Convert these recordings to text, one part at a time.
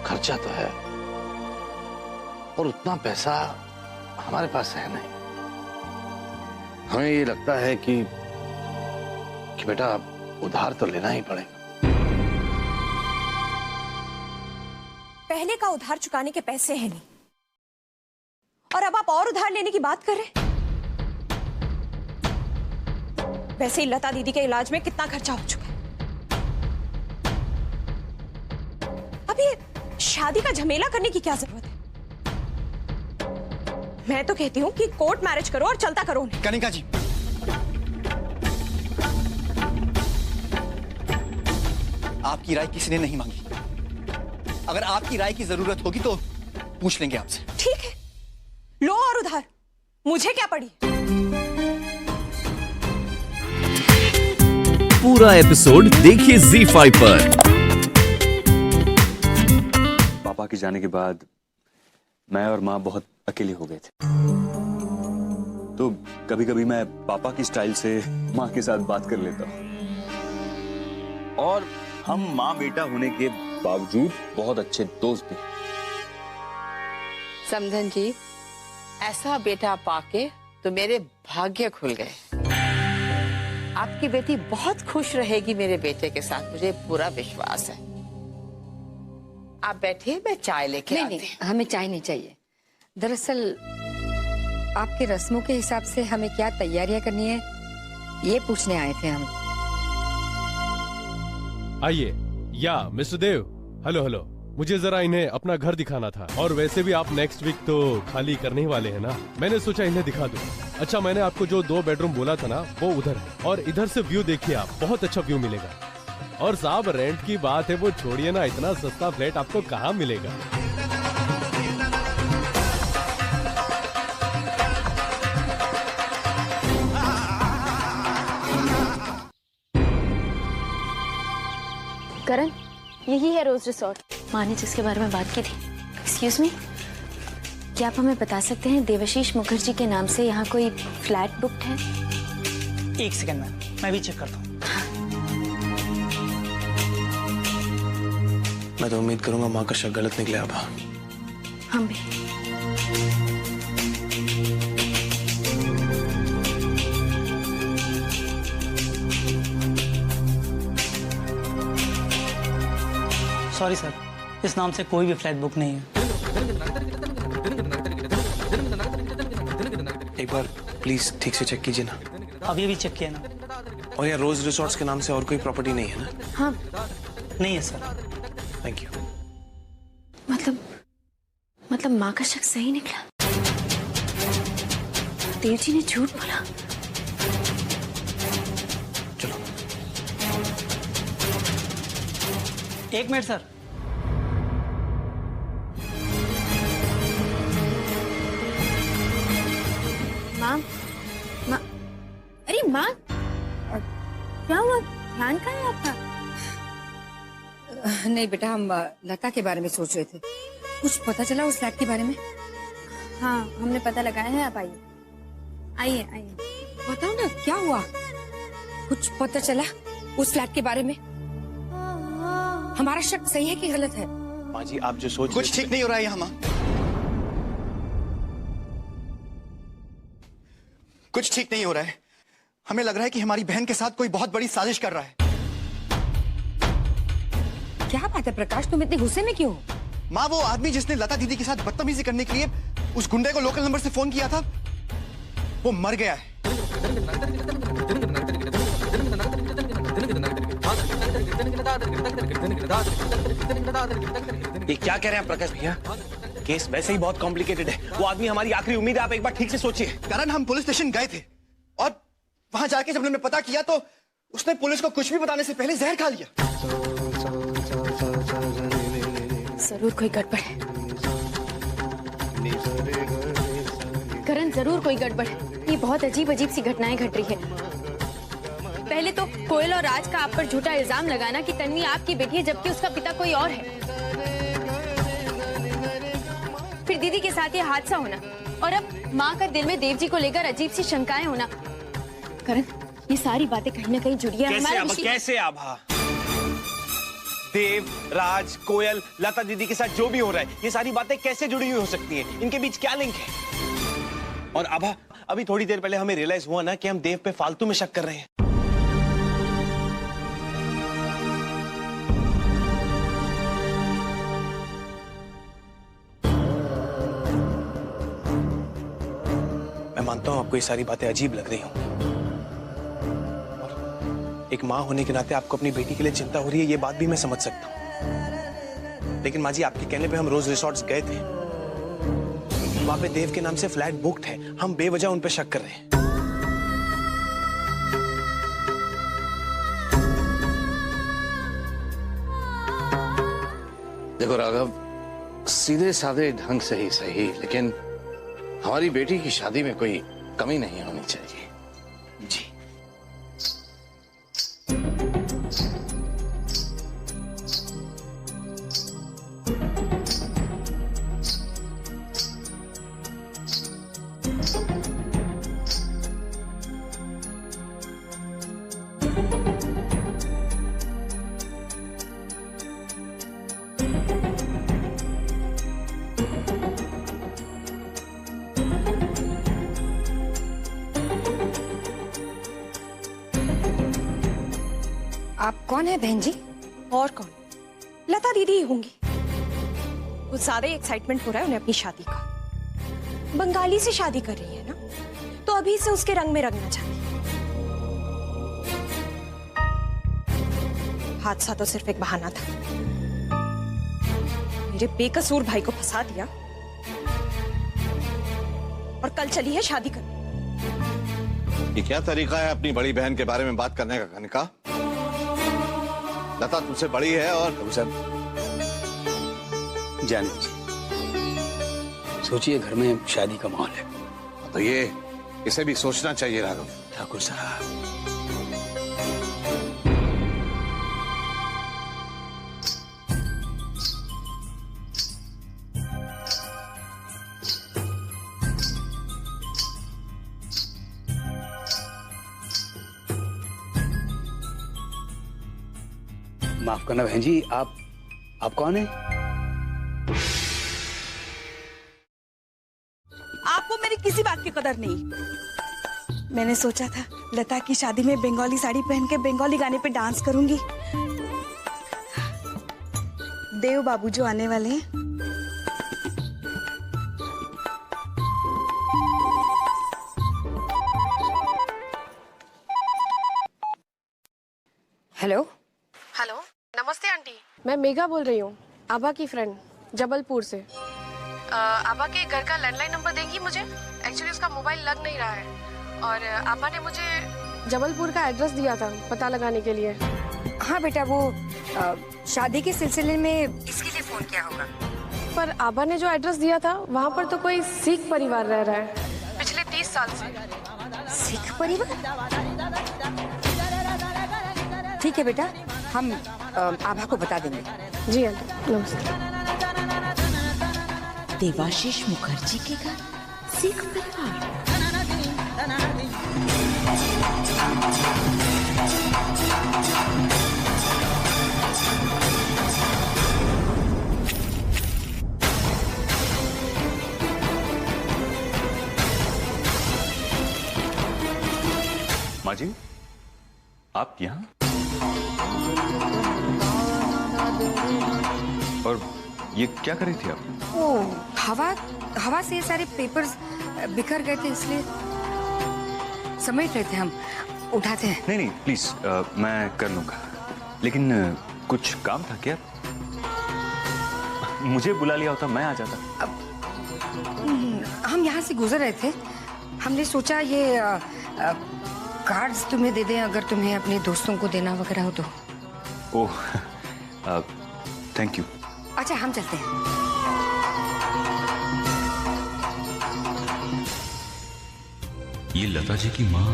खर्चा तो है और उतना पैसा हमारे पास है नहीं। हमें ये लगता है कि बेटा उधार तो लेना ही पड़ेगा। पहले का उधार चुकाने के पैसे हैं नहीं और अब आप और उधार लेने की बात कर रहे हैं। वैसे ही लता दीदी के इलाज में कितना खर्चा हो चुका है। अब ये शादी का झमेला करने की क्या जरूरत है? मैं तो कहती हूं कि कोर्ट मैरिज करो और चलता करो उन्हें। कनिका जी, आपकी राय किसी ने नहीं मांगी। अगर आपकी राय की जरूरत होगी तो पूछ लेंगे आपसे। ठीक है, लो और उधार, मुझे क्या पड़ी। पूरा एपिसोड देखिए ZEE5 पर। पापा के जाने के बाद मैं और माँ बहुत अकेले हो गए थे, तो कभी कभी मैं पापा की स्टाइल से माँ के साथ बात कर लेता हूँ। और हम माँ बेटा होने के बावजूद बहुत अच्छे दोस्त भी। समधन जी, ऐसा बेटा पाके तो मेरे भाग्य खुल गए। आपकी बेटी बहुत खुश रहेगी मेरे बेटे के साथ, मुझे पूरा विश्वास है। आप बैठिए, मैं चाय लेके आती हूँ। नहीं, हमें चाय नहीं चाहिए। दरअसल आपके रस्मों के हिसाब से हमें क्या तैयारियां करनी है ये पूछने आए थे हम। आइए। या मिस्टर देव, हेलो हेलो, मुझे जरा इन्हें अपना घर दिखाना था। और वैसे भी आप नेक्स्ट वीक तो खाली करने ही वाले हैं ना, मैंने सोचा इन्हें दिखा दूं। अच्छा, मैंने आपको जो 2 बेडरूम बोला था ना, वो उधर है। और इधर से व्यू देखिए आप, बहुत अच्छा व्यू मिलेगा। और साहब रेंट की बात है वो छोड़िए ना, इतना सस्ता फ्लैट आपको कहाँ मिलेगा। करण, यही है रोज रिसोर्ट। माँ ने जिसके बारे में बात की थी। एक्सक्यूज मी, क्या आप हमें बता सकते हैं देवाशीष मुखर्जी के नाम से यहाँ कोई फ्लैट बुक्ड है? एक सेकंड मैम, मैं भी चेक करता हूँ। मैं तो उम्मीद करूंगा माँ का शक गलत निकले। अब हम भी। सॉरी सर, इस नाम से कोई भी फ्लैट बुक नहीं है। एक बार प्लीज ठीक से चेक कीजिए ना। अभी अभी चेक किया ना। और यार रोज रिसोर्ट्स के नाम से और कोई प्रॉपर्टी नहीं है ना? हाँ। नहीं है सर। Thank you. मतलब माँ का शक सही निकला। देव जी ने झूठ बोला। चलो। एक मिनट सर। माँ, अरे माँ, क्या हुआ? ध्यान कहाँ है आपका? नहीं बेटा, हम लता के बारे में सोच रहे थे। कुछ पता चला उस फ्लैट के बारे में? हाँ, हमने पता लगाया है। आप आइए आइए आइए। बताओ ना क्या हुआ? कुछ पता चला उस फ्लैट के बारे में? हमारा शक सही है कि गलत है? माँ जी, आप जो सोच कुछ ठीक नहीं हो रहा है यहाँ। माँ, कुछ ठीक नहीं हो रहा है। हमें लग रहा है कि हमारी बहन के साथ कोई बहुत बड़ी साजिश कर रहा है। क्या बात है प्रकाश, तुम इतने गुस्से में क्यों हो? माँ, वो आदमी जिसने लता दीदी के साथ बदतमीजी करने के लिए उस गुंडे को लोकल नंबर से फोन किया था, वो मर गया है। ये क्या कह रहे हैं प्रकाश भैया? केस वैसे ही बहुत कॉम्प्लिकेटेड है। वो आदमी हमारी आखिरी उम्मीद है, आप एक बार ठीक से सोचिए। करण, हम पुलिस स्टेशन गए थे और वहां जाके जब हमने पता किया तो उसने पुलिस को कुछ भी बताने से पहले जहर खा लिया। जरूर कोई गड़बड़ है करण, जरूर कोई गड़बड़ है। ये बहुत अजीब अजीब सी घटनाएं घट रही है। पहले तो कोयल और राज का आप पर झूठा इल्जाम लगाना कि तन्वी आपकी बेटी है जबकि उसका पिता कोई और है। फिर दीदी के साथ ये हादसा होना और अब माँ का दिल में देव जी को लेकर अजीब सी शंकाएं होना। करण, ये सारी बातें कहीं ना कहीं जुड़ी है। कैसे आभा? देव, राज, कोयल, लता दीदी के साथ जो भी हो रहा है, ये सारी बातें कैसे जुड़ी हुई हो सकती हैं? इनके बीच क्या लिंक है? और आभा, अभी थोड़ी देर पहले हमें रियलाइज हुआ ना कि हम देव पे फालतू में शक कर रहे हैं। मैं मानता हूं आपको ये सारी बातें अजीब लग रही हों। एक माँ होने के नाते आपको अपनी बेटी के लिए चिंता हो रही है, ये बात भी मैं समझ सकता हूँ। लेकिन माँ जी, आपके कहने पे हम रोज रिसॉर्ट्स गए थे। वहां पे देव के नाम से फ्लैट बुक्ड है, हम बेवजह उन पे शक कर रहे हैं। देखो राघव, सीधे साधे ढंग से ही सही, लेकिन हमारी बेटी की शादी में कोई कमी नहीं होनी चाहिए। जी। आप कौन है बहन जी? और कौन? लता दीदी ही होंगी। कुछ ज्यादा ही एक्साइटमेंट हो रहा है उन्हें अपनी शादी का। बंगाली से शादी कर रही है ना, तो अभी से उसके रंग में रंगना चाहती है। हादसा तो सिर्फ एक बहाना था। मेरे बेकसूर भाई को फंसा दिया और कल चली है शादी करने। ये क्या तरीका है अपनी बड़ी बहन के बारे में बात करने का, कनिका? लता तुमसे बड़ी है और जाने जी, सोचिए घर में शादी का माहौल है, तो ये इसे भी सोचना चाहिए राघव। ठाकुर साहब, माफ करना बहन जी, आप कौन है? आपको मेरी किसी बात की कदर नहीं। मैंने सोचा था लता की शादी में बंगाली साड़ी पहन के बंगाली गाने पे डांस करूंगी। देव बाबू जो आने वाले हैं, हेलो। हेलो, नमस्ते आंटी। मैं मेघा बोल रही हूँ, आभा की फ्रेंड, जबलपुर से। आभा के घर का लैंडलाइन नंबर देंगी मुझे? एक्चुअली उसका मोबाइल लग नहीं रहा है और आभा ने मुझे जबलपुर का एड्रेस दिया था पता लगाने के लिए। हाँ बेटा, वो शादी के सिलसिले में इसके लिए फोन किया होगा। पर आभा ने जो एड्रेस दिया था वहाँ पर तो कोई सिख परिवार रह रहा है पिछले 30 साल से। सिख परिवार? ठीक है बेटा, हम आभा को बता देंगे। जी आंटी, नमस्ते। देवाशीष मुखर्जी के घर सिख परिवार। माँ जी, आप यहाँ? और ये क्या कर रही थी आप? ओ, हवा से ये सारे पेपर्स बिखर गए थे, इसलिए समेट रहे थे हम। उठाते हैं? नहीं नहीं प्लीज, मैं कर लूंगा, लेकिन कुछ काम था क्या? मुझे बुला लिया होता, मैं आ जाता। हम यहाँ से गुजर रहे थे, हमने सोचा ये कार्ड्स तुम्हें दे दें, अगर तुम्हें अपने दोस्तों को देना वगैरह हो तो। ओह, थैंक यू। अच्छा, हम चलते हैं। ये लता जी की माँ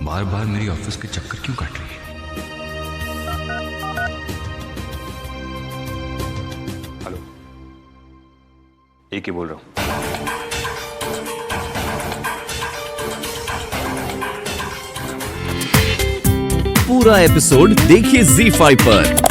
बार बार मेरी ऑफिस के चक्कर क्यों काट रही है? हेलो, एक ही बोल रहा हूँ। पूरा एपिसोड देखिए ZEE5 पर।